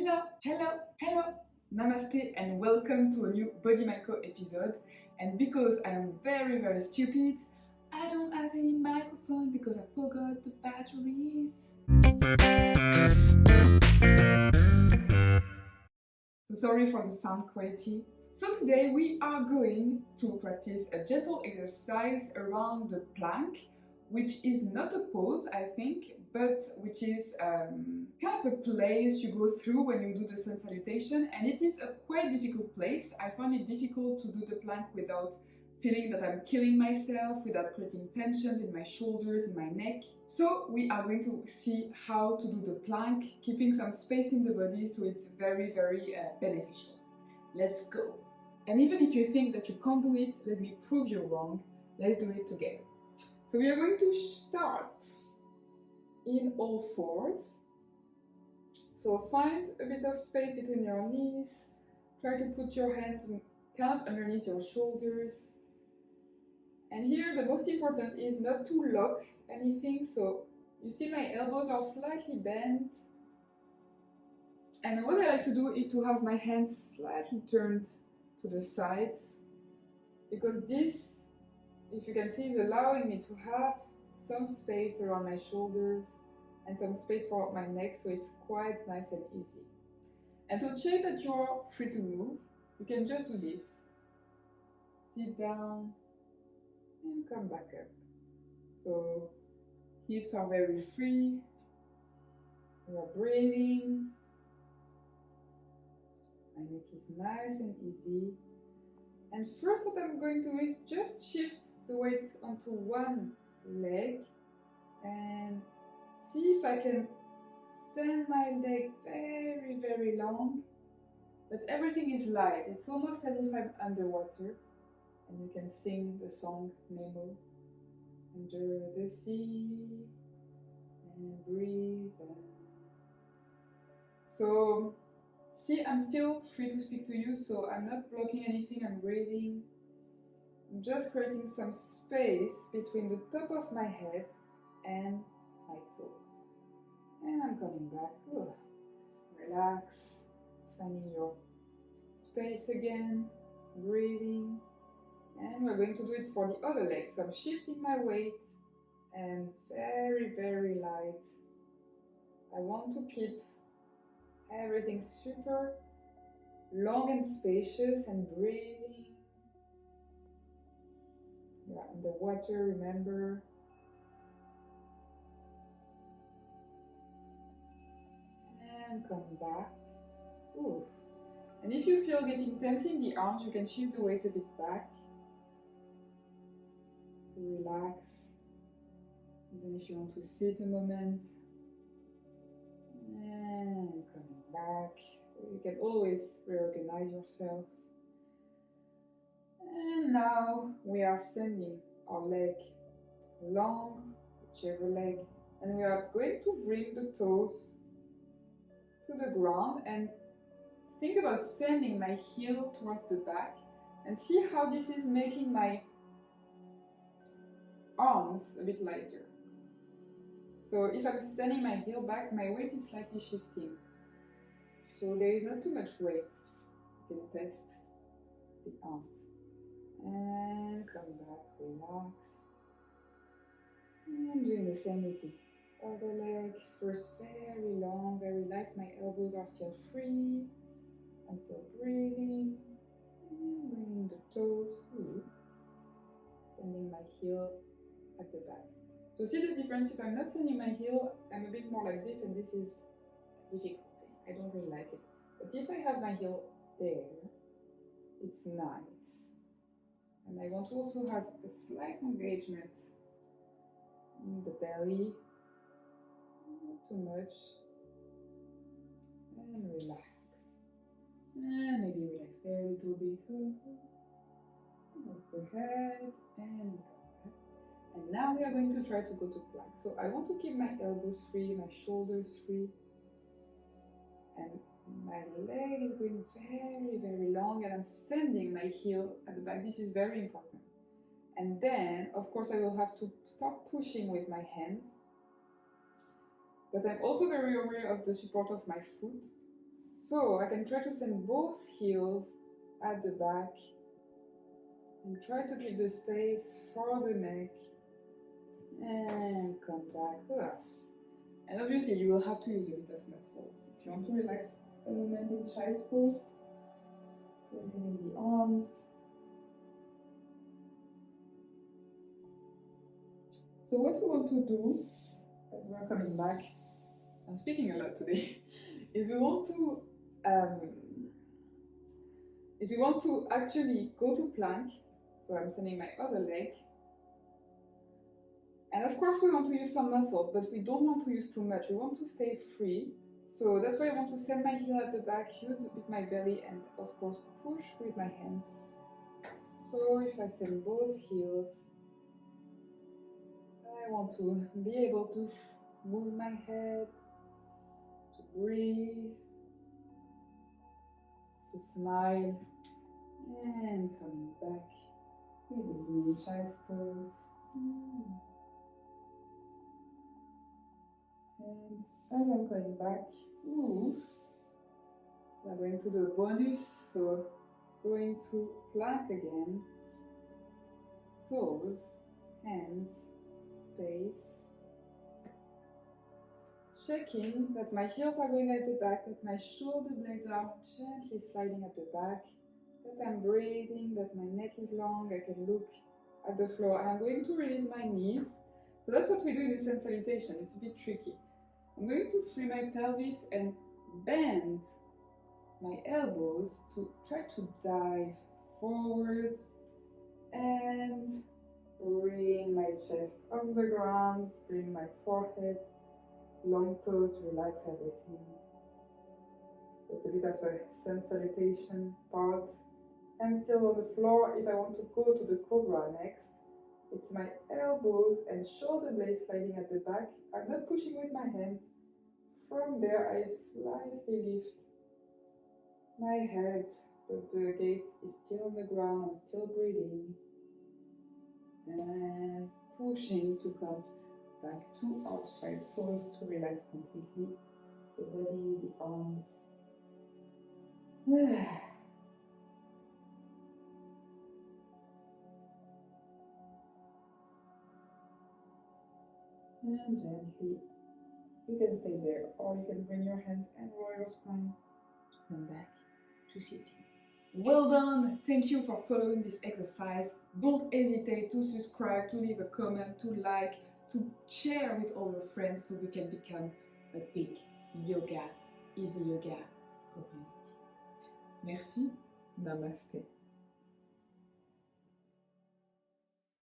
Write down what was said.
Hello, Namaste and welcome to a new Body Micro episode. And because I am very stupid, I don't have any microphone because I forgot the batteries. So sorry for the sound quality. So today we are going to practice a gentle exercise around the plank, which is not a pose, I think, but which is kind of a place you go through when you do the sun salutation, and it is a quite difficult place. I find it difficult to do the plank without feeling that I'm killing myself, without creating tensions in my shoulders, in my neck. So we are going to see how to do the plank, keeping some space in the body, so it's very beneficial. Let's go! And even if you think that you can't do it, let me prove you wrong. Let's do it together. So we are going to start in all fours. So find a bit of space between your knees. Try to put your hands kind of underneath your shoulders. And here the most important is not to lock anything. So you see my elbows are slightly bent. And what I like to do is to have my hands slightly turned to the sides, because this, if you can see, is allowing me to have some space around my shoulders and some space for my neck, so it's quite nice and easy. And to check that you're free to move, you can just do this. Sit down and come back up. So hips are very free. We are breathing. My neck is nice and easy. And first what I'm going to do is just shift the weight onto one leg and see if I can send my leg very long, but everything is light. It's almost as if I'm underwater, and you can sing the song Nemo. Under the sea and breathe out. So see, I'm still free to speak to you, so I'm not blocking anything, I'm breathing. I'm just creating some space between the top of my head and my toes. And I'm coming back. Ooh. Relax, finding your space again, breathing. And we're going to do it for the other leg. So I'm shifting my weight and very light. I want to keep everything super long and spacious and breathing. You're underwater, remember. And come back. Ooh. And if you feel getting tense in the arms, you can shift the weight a bit back to relax. Even if you want to sit a moment. And coming back. You can always reorganize yourself. And now we are sending our leg long, whichever leg, and we are going to bring the toes to the ground and think about sending my heel towards the back, and see how this is making my arms a bit lighter. So if I'm sending my heel back, my weight is slightly shifting. So there is not too much weight. You can test the arms. And come back, relax. And doing the same with the other leg. First very long, very light. My elbows are still free. I'm still breathing. And bringing the toes through. Sending my heel at the back. So see the difference? If I'm not sending my heel, I'm a bit more like this, and this is a difficulty. I don't really like it. But if I have my heel there, it's nice. And I want to also have a slight engagement in the belly, not too much. And relax. And maybe relax there a little bit. Lift the head and come back. And now we are going to try to go to plank. So I want to keep my elbows free, my shoulders free. And my leg is going very long, and I'm sending my heel at the back. This is very important. And then, of course, I will have to start pushing with my hands. But I'm also very aware of the support of my foot. So I can try to send both heels at the back and try to keep the space for the neck and come back up. And obviously you will have to use a bit of muscles. If you want to relax a moment in child's pose, releasing the arms. So what we want to do, as we're coming back, I'm speaking a lot today, is we want to actually go to plank. So I'm sending my other leg. And of course we want to use some muscles, but we don't want to use too much. We want to stay free. So that's why I want to send my heel at the back, use with my belly, and of course push with my hands. So if I send both heels, I want to be able to move my head, to breathe, to smile, and coming back. Releasing in child's pose. And as I'm going back, we're going to do a bonus. So going to plank again, toes, hands, space. Checking that my heels are going at the back, that my shoulder blades are gently sliding at the back, that I'm breathing, that my neck is long, I can look at the floor, and I'm going to release my knees. So that's what we do in the sun salutation. It's a bit tricky. I'm going to free my pelvis and bend my elbows to try to dive forwards and bring my chest on the ground, bring my forehead, long toes, relax everything. That's a bit of a sun salutation part. And still on the floor, if I want to go to the cobra next, it's my elbows and shoulder blades sliding at the back. I'm not pushing with my hands. From there, I slightly lift my head, but the gaze is still on the ground. I'm still breathing. And pushing to come back to outside pose to relax completely the body, the arms. And gently, you can stay there, or you can bring your hands and roll your spine to come back to sitting. Well done! Thank you for following this exercise. Don't hesitate to subscribe, to leave a comment, to like, to share with all your friends so we can become a big yoga, easy yoga community. Merci, Namaste.